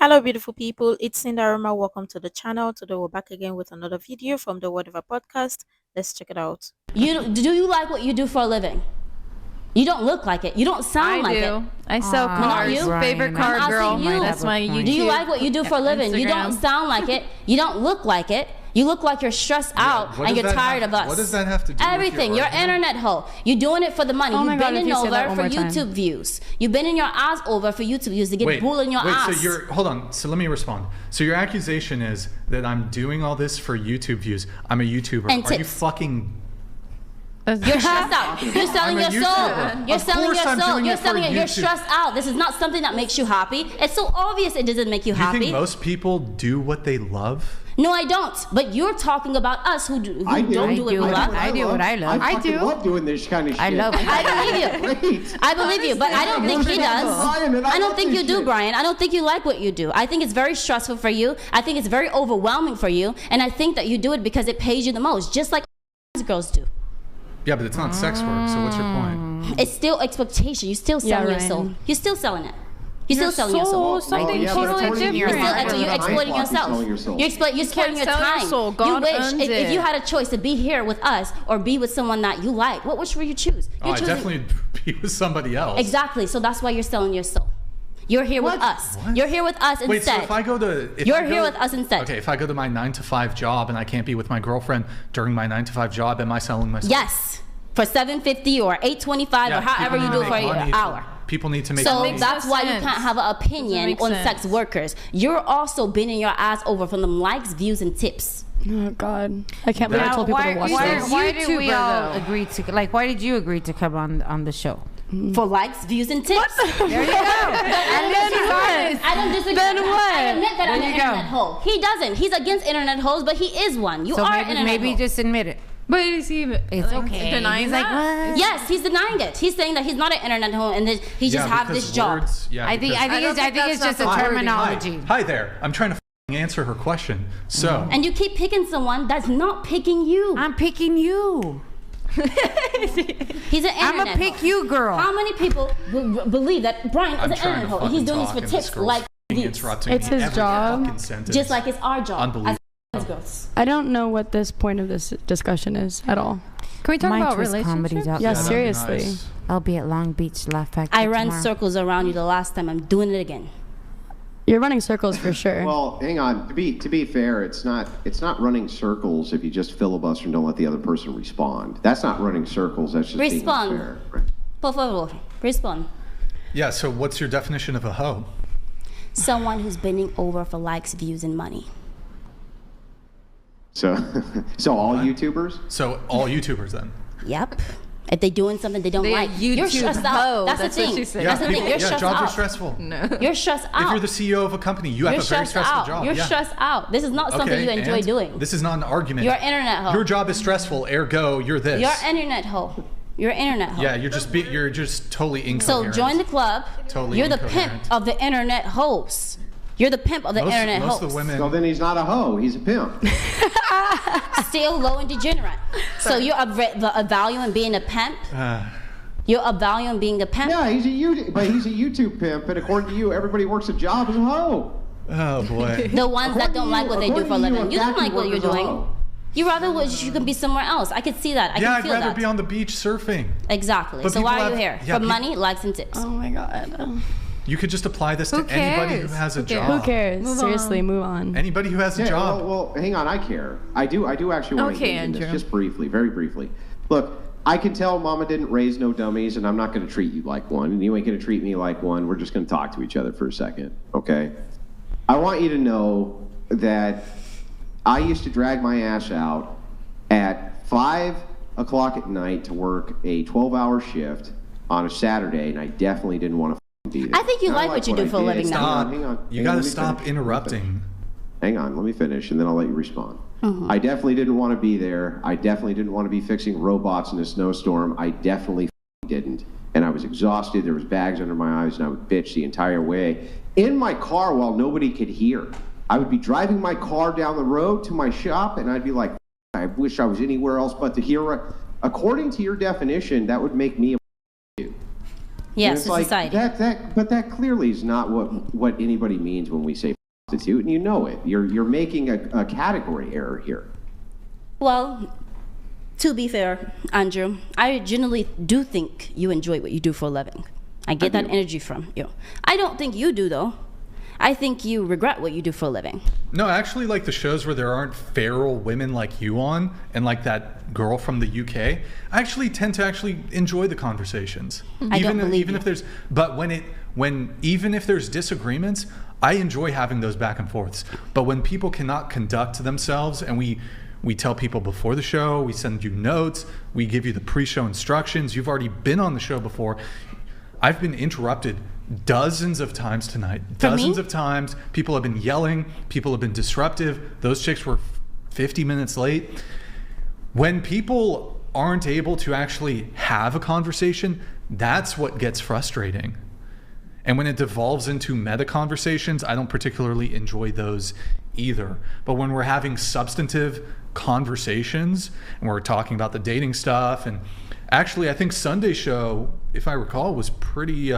Hello beautiful people, it's Sinderfam. Welcome to the channel. Today we're back again with another video from the Whatever podcast. Let's check it out. Do you like what you do for a living? You don't look like it. You don't sound like it. I sell cars. you? Favorite car girl. That's my YouTube. Do you like what you do for a living? Instagram. You don't sound like it. You don't look like it. You look like you're stressed out and you're tired of us. What does that have to do Everything. with you're internet hoe. You're doing it for the money. You've been over for YouTube views. You've been in your ass over for YouTube views to get bull in your ass. So hold on. So let me respond. So your accusation is that I'm doing all this for YouTube views. I'm a YouTuber. And Are you fucking... You're stressed out. You're selling your soul. You're selling your soul. You're selling it. You're stressed out. This is not something that makes you happy. It's so obvious it doesn't make you happy. You think most people do what they love? No, I don't. But you're talking about us who don't do what we love. I do what I love. I love doing this kind of shit. I love it. I believe you. I believe you, but I don't think he does. I don't think you do, Brian. I don't think you like what you do. I think it's very stressful for you. I think it's very overwhelming for you. And I think that you do it because it pays you the most, just like girls do. Yeah, but it's not sex work, so what's your point? It's still exploitation. You're still selling your soul. You're still selling it. You're still selling your soul. Something totally different. You're exploiting yourself. You're exploiting your time. You wish if you had a choice to be here with us or be with someone that you like, which would you choose? I'd definitely be with somebody else. Exactly. So that's why you're selling your soul. You're here with us. What? You're here with us instead. Wait, so if I go to... You're here with us instead. Okay, if I go to my 9-to-5 job and I can't be with my girlfriend during my 9-to-5 job, am I selling myself? Yes. For $7.50 or $8.25 or however you do it for an hour. People need to make money. So that's why you can't have an opinion on sex workers. You're also bending your ass over from them likes, views, and tips. Oh God! I can't believe I told people to watch this. Why did we all agree to why did you agree to come on the show? For likes, views, and tips. There you go. I don't disagree. Then what? I admit that I'm an internet hoe. He doesn't. He's against internet hoes, but he is one. You are internet maybe hoe. just admit it. But is he? It's okay. Denying he's that? like, what? Yes, he's denying it. He's saying that he's not an internet hoe and that he just have this job. I think it's just a terminology. Hi there. I'm trying to answer her question. So. And you keep picking someone that's not picking you. I'm picking you. He's an internet I'm gonna pick you, girl. How many people believe that Brian is an internet hoe? He's doing this for tips like these. It's his job. Just like it's our job. Unbelievable. I don't know what this point of this discussion is at all. Can we talk about relationships? Yeah, seriously. Nice. I'll be at Long Beach Laugh Factory I ran tomorrow. circles around you the last time. I'm doing it again. You're running circles for sure. Well, hang on. To be fair, it's not running circles if you just filibuster and don't let the other person respond. That's not running circles. That's just Respond. being fair. Right. Por favor, respond. Yeah, so what's your definition of a hoe? Someone who's bending over for likes, views, and money. So all YouTubers? So all YouTubers then? Yep. If they're doing something they don't like, you're stressed out. That's the thing. That's the thing. You're stressed out. Jobs are stressful. No. You're stressed out. If you're the CEO of a company, you have a very stressful job. You're stressed out. This is not something you enjoy doing. This is not an argument. You're an internet hoe. Your job is stressful, ergo, you're this. You're an internet hoe. You're an internet hoe. Yeah, you're just totally incoherent. So join the club. Totally You're the incoherent. pimp of the internet hoes. You're the pimp of the internet most hoes. of the women. So then he's not a hoe. He's a pimp. Still low and degenerate. So you're a value in being a pimp. You're a value in being a pimp. Yeah, he's a YouTube pimp, and according to you, everybody who works a job is a hoe. Oh boy. The ones that don't like what they do for a living. You don't like what you're doing. Hoe. You rather wish you could be somewhere else. I could see that. I can I'd feel rather that. be on the beach surfing. Exactly. But So why are you have- here? yeah, For money, likes, and tips. Oh my God. You could just apply this to anybody who has a job. Who cares? Seriously, move on. Anybody who has a Yeah, job. well, hang on. I care. I do actually want to engage in this, just briefly, very briefly. Look, I can tell Mama didn't raise no dummies, and I'm not going to treat you like one, and you ain't going to treat me like one. We're just going to talk to each other for a second, okay? I want you to know that I used to drag my ass out at 5 o'clock at night to work a 12-hour shift on a Saturday, and I definitely didn't want to be there. I think you like what you do for a living now. Hang on. You got to stop interrupting. Hang on, let me finish, and then I'll let you respond. Mm-hmm. I definitely didn't want to be there. I definitely didn't want to be fixing robots in a snowstorm. I definitely didn't. And I was exhausted. There was bags under my eyes, and I would bitch the entire way in my car while nobody could hear. I would be driving my car down the road to my shop, and I'd be like, I wish I was anywhere else but to hear. According to your definition, that would make me a Yes, to society. But that clearly is not what anybody means when we say prostitute, and you know it. You're making a category error here. Well, to be fair, Andrew, I genuinely do think you enjoy what you do for a living. I get that energy from you. I don't think you do, though. I think you regret what you do for a living. No, I actually like the shows where there aren't feral women like you on, and like that girl from the UK. I actually tend to actually enjoy the conversations. I don't believe you. If there's, but even if there's disagreements, I enjoy having those back and forths. But when people cannot conduct themselves, and we tell people before the show, we send you notes, we give you the pre-show instructions. You've already been on the show before. I've been interrupted dozens of times tonight. Dozens of times. People have been yelling. People have been disruptive. Those chicks were 50 minutes late. When people aren't able to actually have a conversation, that's what gets frustrating. And when it devolves into meta conversations, I don't particularly enjoy those either. But when we're having substantive conversations and we're talking about the dating stuff, and actually I think Sunday's show, if I recall, was pretty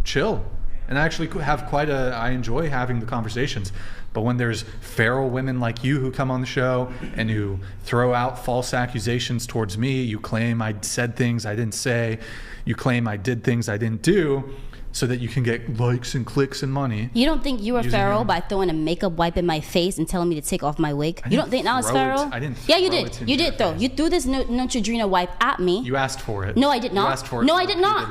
chill, and I actually I enjoy having the conversations. But when there's feral women like you who come on the show and who throw out false accusations towards me, you claim I said things I didn't say, you claim I did things I didn't do, so that you can get likes and clicks and money. You don't think you were feral by throwing a makeup wipe in my face and telling me to take off my wig? You don't think that was feral? I didn't. Yeah, you did. You did though. You threw this Neutrogena wipe at me. You asked for it. No, I did not. You asked for it. No, I did not.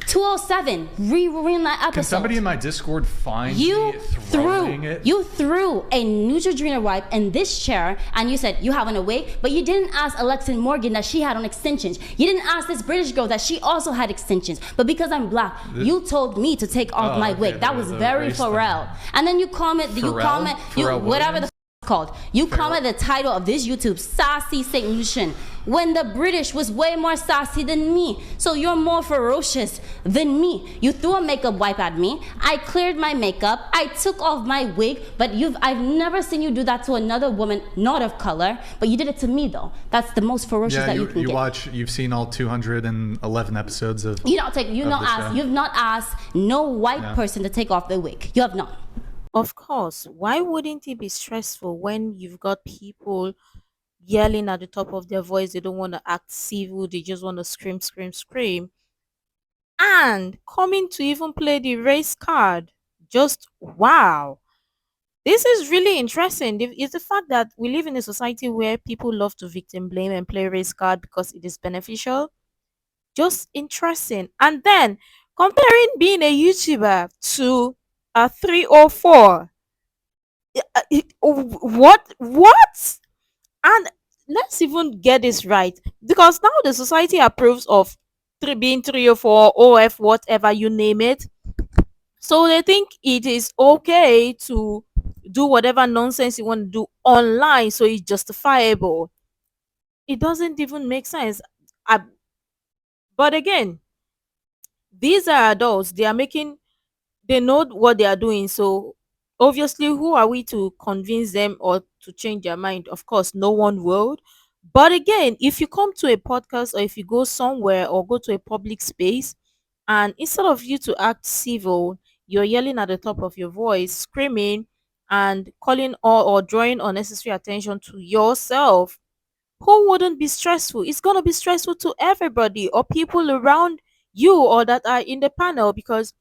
207. Reread that episode. Can somebody in my Discord find you me throwing it? You threw a Neutrogena wipe in this chair, and you said you have on a wig, but you didn't ask Alexa Morgan that she had on extensions. You didn't ask this British girl that she also had extensions. But because I'm black, you told me to take off my wig. That was very Pharrell. And then you comment, whatever the f it's called. You comment the title of this YouTube, Sassy St. Lucian, when the British was way more sassy than me. So you're more ferocious than me. You threw a makeup wipe at me. I cleared my makeup. I took off my wig, but I've never seen you do that to another woman, not of color, but you did it to me though. That's the most ferocious that you can get. You've seen all 211 episodes of You've not asked no white person to take off the wig. You have not. Of course. Why wouldn't it be stressful when you've got people yelling at the top of their voice? They don't want to act civil. They just want to scream, scream, scream. And coming to even play the race card. Just wow. This is really interesting. It's the fact that we live in a society where people love to victim blame and play race card because it is beneficial. Just interesting. And then comparing being a YouTuber to a 304. What? And let's even get this right, because now the society approves of being 304, OF, whatever you name it. So they think it is okay to do whatever nonsense you want to do online, so it's justifiable. It doesn't even make sense. But again, these are adults. They know what they are doing. So obviously, who are we to convince them or to change their mind? Of course, no one will. But again, if you come to a podcast or if you go somewhere or go to a public space, and instead of you to act civil, you're yelling at the top of your voice, screaming and calling or drawing unnecessary attention to yourself, who wouldn't be stressful? It's going to be stressful to everybody or people around you or that are in the panel, because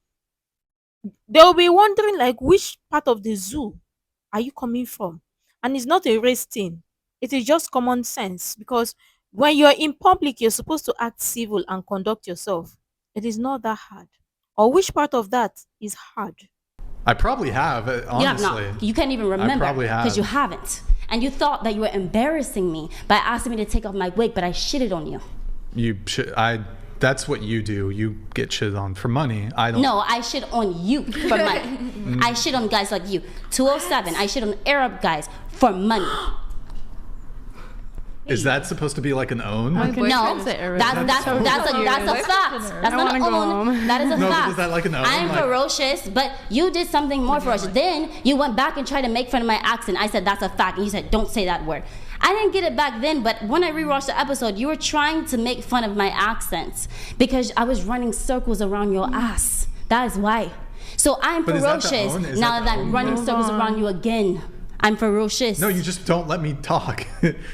they'll be wondering, like, which part of the zoo are you coming from? And it's not a race thing. It is just common sense, because when you're in public, you're supposed to act civil and conduct yourself. It is not that hard. Or which part of that is hard? I probably have, honestly. You have not. You can't even remember. I probably have. Because you haven't. And you thought that you were embarrassing me by asking me to take off my wig, but I shitted on you. That's what you do. You get shit on for money. I don't. No, I shit on you for money. I shit on guys like you. 207. I shit on Arab guys for money. Is that supposed to be like an own? No, that's a fact. That's not an own. That is a fact. Is that like an own? I'm ferocious, but you did something more ferocious. Then you went back and tried to make fun of my accent. I said that's a fact, and you said don't say that word. I didn't get it back then, but when I rewatched the episode, you were trying to make fun of my accents because I was running circles around your ass. That is why. So I'm But ferocious now that I'm running circles around you again. I'm ferocious. No, you just don't let me talk.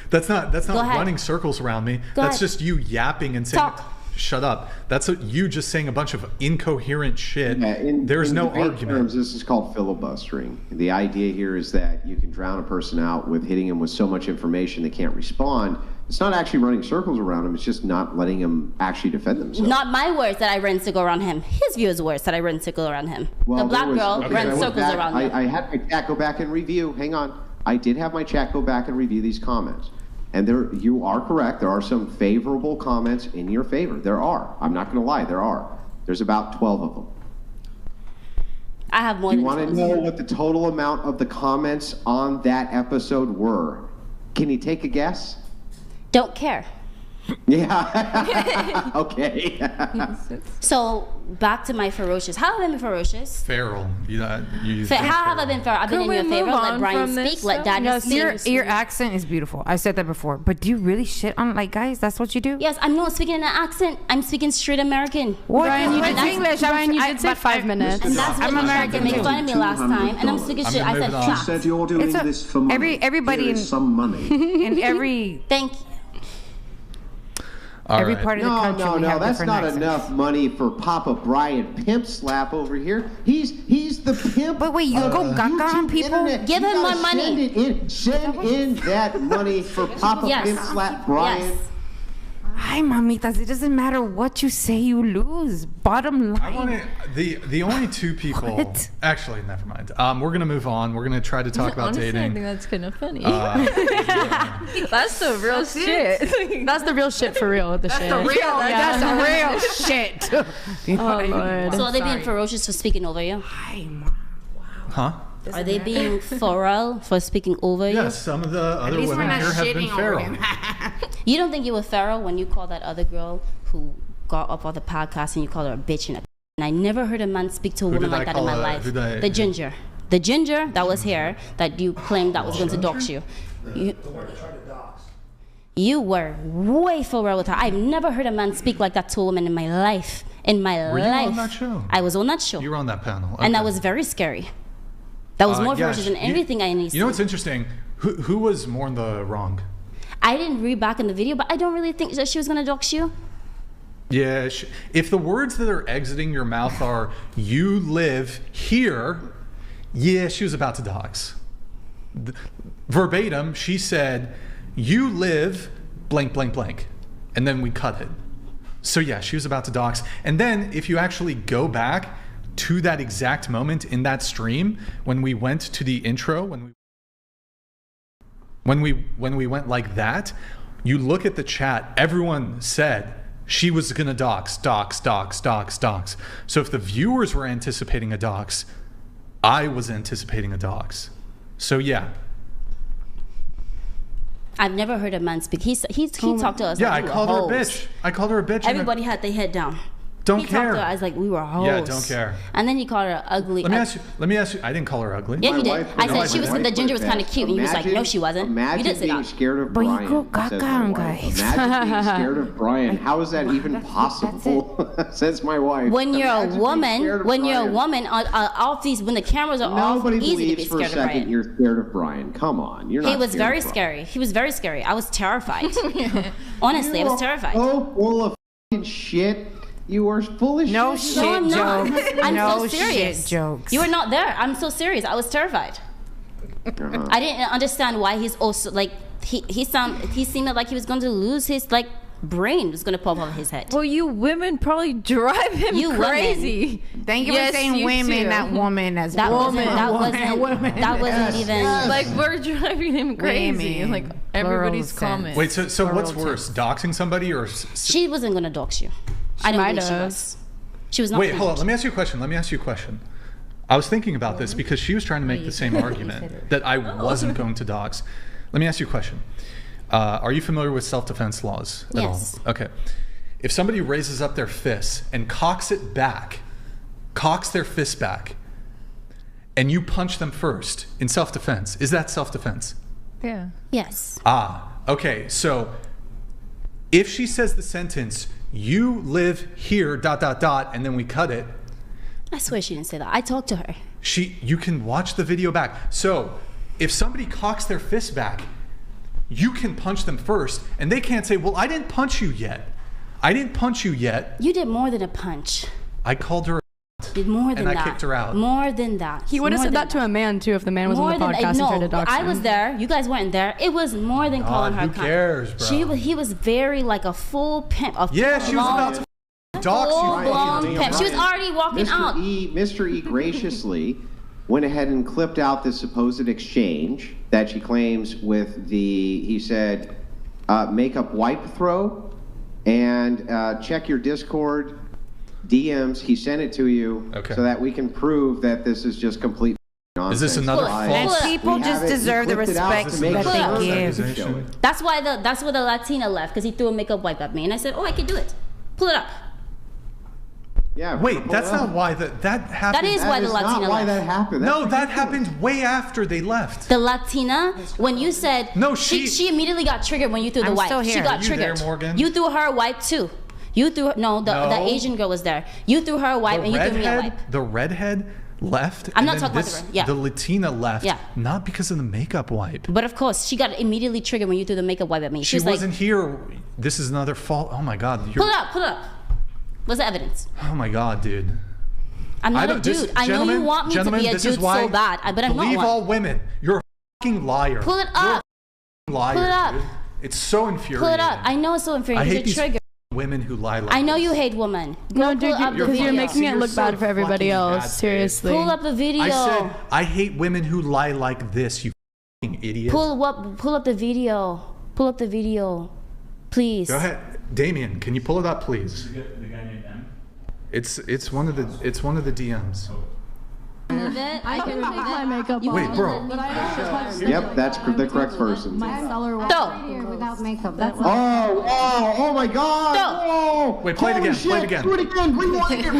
That's not running circles around me. That's just you yapping and saying, shut up. That's you just saying a bunch of incoherent shit. Yeah, There's in no debate argument. Terms, this is called filibustering. The idea here is that you can drown a person out with hitting them with so much information they can't respond. It's not actually running circles around them. It's just not letting them actually defend themselves. Not my words that I ran circle around him. His viewers' words that I ran circle around him. Well, the black girl ran circles around him. I had my chat go back and review. Hang on. I did have my chat go back and review these comments. And you are correct. There are some favorable comments in your favor. There are. I'm not going to lie. There are. There's about 12 of them. I have more than 12. You want to know what the total amount of the comments on that episode were? Can you take a guess? Don't care. Yeah. Okay. So back to my ferocious. How have I been ferocious? Feral. How have I been feral? I've been in your favor. Let Brian speak. Let Daddy speak. Your accent is beautiful. I said that before. But do you really shit on like guys? That's what you do? Yes, I'm not speaking in an accent. I'm speaking straight American. Brian, you What's did English? Brian, you did say 5 minutes. And that's what I'm you tried American to make too. fun of me last time. And I'm speaking shit. I said moving on. facts. Said you're doing this for money. Everybody Here in is some money. in every Thank you. every part of the country. we have That's different not accents. enough money for Papa Brian Pimp Slap over here. He's the pimp. But wait, you go gaga on people? Internet. Give You him gotta more money. Send in that money for Papa Yes. Pimp Slap Brian. Yes. Hi, mamitas. It doesn't matter what you say, you lose. Bottom I want line. to the only two people. What? Actually, never mind. We're gonna move on. We're gonna try to talk about Honestly, I dating. think that's kind of funny. That's the real shit. That's the real shit for real. The shit. That's the real shit. You know what I mean? Lord. So are they being ferocious for speaking over you? Hi, mom. Huh? Are they being feral for speaking over you? Yes, some of the other least we're women not here have been shitting over feral. him. You don't think you were feral when you called that other girl who got up on the podcast and you called her a bitch and I never heard a man speak to a woman did I like that in call my her? life. Who did I- The ginger. The ginger that was here that you claimed that was going to dox you. You were way feral with her. I've never heard a man speak like that to a woman in my life. In my Were you life. on that show? I was on that show. You were on that panel. And that Okay. was very scary. That was more yeah, ferocious than anything I need to You know what's interesting? Who was more in the wrong? I didn't read back in the video, but I don't really think that she was going to dox you. Yeah, if the words that are exiting your mouth are "you live here," yeah, she was about to dox. Verbatim, she said, "You live blank blank blank," and then we cut it. So yeah, she was about to dox. And then if you actually go back to that exact moment in that stream when we went to the intro, when we went like that, you look at the chat, everyone said she was gonna dox. So if the viewers were anticipating a dox, I was anticipating a dox. So yeah. I've never heard a man speak. He talked to us Yeah, like I we called were her a hoes. bitch. I called her a bitch. Everybody had their head down. Don't he care. talked to us like we were hoes. Yeah, don't care. And then he called her ugly. Let me ask you. I didn't call her ugly. Yeah, you did. wife- I no, said she my was. wife The ginger was put kind of that. cute, and he was like, "No, she wasn't." You Imagine did say being that. scared of But you Brian. go says gaga my on wife. guys. Imagine being scared of Brian. How is that even possible? Says my wife. When you're a Imagine being scared of woman, off these, when the cameras are Nobody off, easy to be believes for a scared of second Brian. you're scared of Brian. Come on, you're not. He was scared very of Brian. scary. He was very scary. I was terrified. Honestly, I was terrified. Oh, full of fucking shit. You were full of No shit. shit No, I'm not. jokes. I'm no so serious. shit jokes. You were not there. I'm so serious. I was terrified. Uh-huh. I didn't understand why he's also like he seemed like he was going to lose his like brain was going to pop off his head. Well, you women probably drive him You women. crazy. Thank you Yes, for saying you women, too. not woman as That woman. wasn't even Like we're driving him crazy. Women. Like Plural everybody's sense. comments. Wait, so what's Plural worse, doxing somebody or? She wasn't going to dox you. I don't might think she have. was. She was not. Wait, gonna hold on. dox Let me ask you a question. I was thinking about this because she was trying to make the same argument that I wasn't going to dox. Let me ask you a question. Are you familiar with self-defense laws at Yes. all? Okay. If somebody raises up their fists and cocks their fist back, and you punch them first in self-defense, is that self-defense? Yeah. Yes. Okay. So if she says the sentence, "You live here," ... and then we cut it. I swear she didn't say that. I talked to her. You can watch the video back. So if somebody cocks their fist back, you can punch them first, and they can't say, "Well, I didn't punch you yet. I didn't punch you yet." You did more than a punch. I called her Did more than and that. I kicked her out. More than that. He would have said that to a man too if the man was on the podcast and tried to dox him. I was there. You guys weren't there. It was more than calling her. Who cares, bro? He was very like a full pimp. She was about to dox you. Full-blown pimp. She was already walking out. Mr. E graciously went ahead and clipped out the supposed exchange that she claims with he said, makeup wipe throw, and check your Discord DMs. He sent it to you so that we can prove that this is just complete nonsense. Is this another false? And people just deserve the respect that they give. That's why the Latina left, because he threw a makeup wipe at me, and I said, "Oh, I can do it. Pull it up." Yeah. Wait, that's not why that happened. That is why the Latina left. Why that happened. No, that happened way after they left. The Latina, when you said she immediately got triggered when you threw the wipe. Still here. She got triggered. There, Morgan? You threw her a wipe too. You threw her, the Asian girl was there. You threw her a wipe and you threw me a wipe. The redhead left. I'm not talking about the red. Yeah. The Latina left. Yeah. Not because of the makeup wipe. But of course, she got immediately triggered when you threw the makeup wipe at me. She wasn't here. This is another fault. Oh my God. Pull it up. What's the evidence? Oh my God, dude. I'm not a dude. I know you want me to be a dude so bad, but I'm not one. Believe all women. You're a fucking liar. Pull it up. You're a liar, Pull it up. dude. It's so infuriating. Pull it up. I know it's so infuriating. I hate these triggered. women who lie like I know this. you hate women. No, dude, because you're making it look so bad for everybody fucking else. bad, Seriously. Pull up the video. I said I hate women who lie like this. You fucking idiot. Pull up the video. Pull up the video, please. Go ahead, Damien. Can you pull it up, please? The guy named M. It's one of the DMs. I can remove my makeup. Wait, bro. Yep, that's the correct person. My seller was here without makeup. That's Oh my God! Oh. Wait, play it again. Shit. Play it again. Do it again. Rewind it.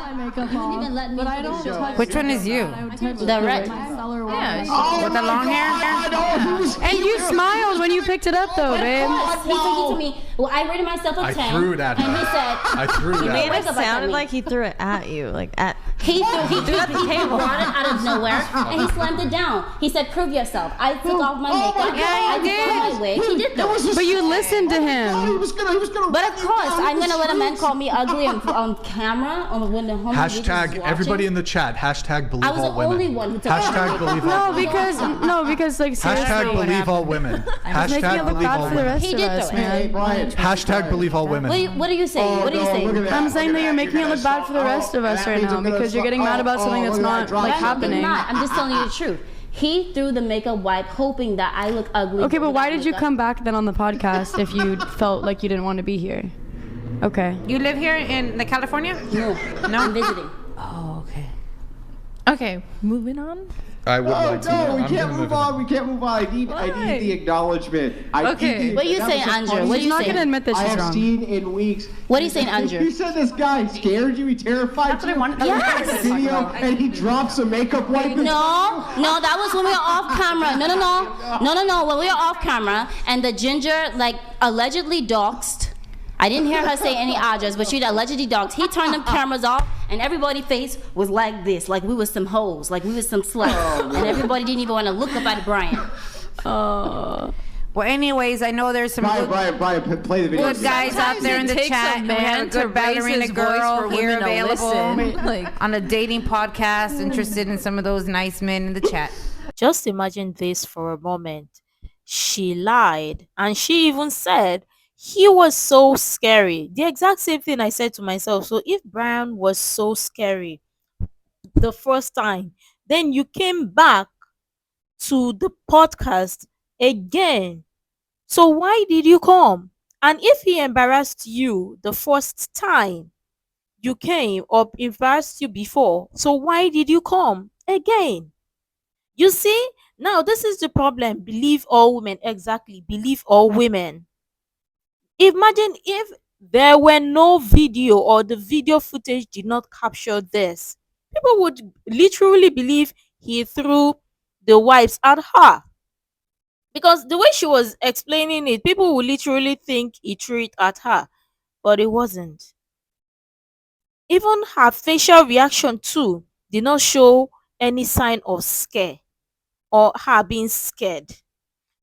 my makeup off. But I don't touch. Which one is you? The red. My seller was. Oh, with the long hair? And you smiled when you picked it up, though, babe. He told me, well, I rated myself a 10. I threw it at him. And he said, I threw it He at made him. it sound like he threw it at you, like at. He brought it out of nowhere and he slammed it down. He said, "Prove yourself." I took off my makeup. I took off my wig. He did though. But you listened to him. He was gonna. But of course, I'm gonna let a man call me ugly on camera when the home Hashtag everybody in the chat. Hashtag believe I was all the women. only one who took Hashtag off my believe makeup. all women. Because like seriously. Hashtag believe all women. Making Hashtag it look believe all bad for the women. rest He of did us, though. man. Brian. Hashtag believe all women. What are you saying? What are you saying? I'm saying that you're making it look bad for the rest of us right now because you're getting mad about something that's not like happening. I'm just telling you the truth. He threw the makeup wipe hoping that I look ugly. Okay, but why did you come back then on the podcast if you felt like you didn't want to be here? Okay. You live here in California? No, I'm visiting. Oh, okay. Okay, moving on. I would like to. No, we I'm can't gonna move on. We can't move on. I need the acknowledgement. Okay. What are you saying, Andrew? What are She's you not saying? gonna admit that I she's have wrong. seen in weeks. What are you saying, Andrew? You said this guy scared you. He terrified That's what I you. wanted. Yes. Video, and he drops a makeup wipe. No, that was when we were off camera. No. When we were off camera, and the ginger like allegedly doxed. I didn't hear her say any address, but she allegedly doxed. He turned the cameras off, and everybody's face was like this, like we was some hoes, like we was some sluts, and everybody didn't even want to look up at Brian. Oh. Well, anyways, I know there's some Brian, play the video. good guys out there in the chat. We have a good ballerina girl here available on a dating podcast, interested in some of those nice men in the chat. Just imagine this for a moment. She lied, and she even said he was so scary. The exact same thing I said to myself. So if Brian was so scary the first time, then you came back to the podcast again. So why did you come? And if he embarrassed you the first time you came, or embarrassed you before, so why did you come again? You see, now this is the problem. Believe all women. Exactly. Believe all women. Imagine if there were no video, or the video footage did not capture this. People would literally believe he threw the wipes at her. Because the way she was explaining it, people would literally think he threw it at her, but it wasn't. Even her facial reaction too did not show any sign of scare or her being scared.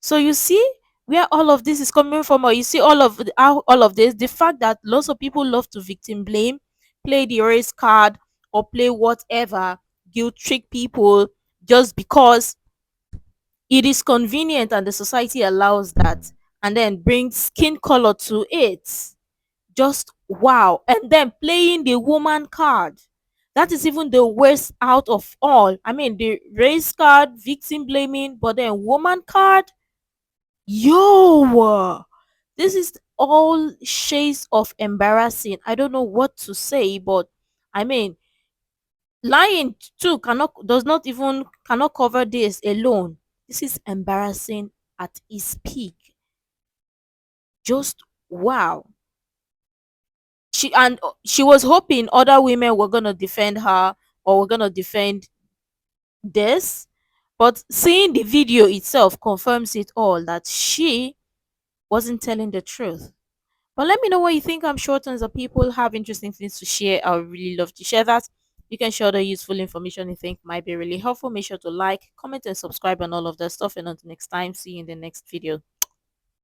So you see where all of this is coming from, or you see how all of this, the fact that lots of people love to victim blame, play the race card, or play whatever, guilt trick people just because it is convenient and the society allows that, and then bring skin color to it. Just wow. And then playing the woman card. That is even the worst out of all. I mean, the race card, victim blaming, but then woman card. Yo, this is all shades of embarrassing. I don't know what to say, but I mean, lying too cannot cover this alone. This is embarrassing at its peak. Just wow. She was hoping other women were gonna defend her or were gonna defend this, but seeing the video itself confirms it all that she wasn't telling the truth. But let me know what you think. I'm sure tons of people have interesting things to share. I would really love to share that. You can share the useful information you think might be really helpful. Make sure to like, comment, and subscribe on all of that stuff. And until next time, see you in the next video.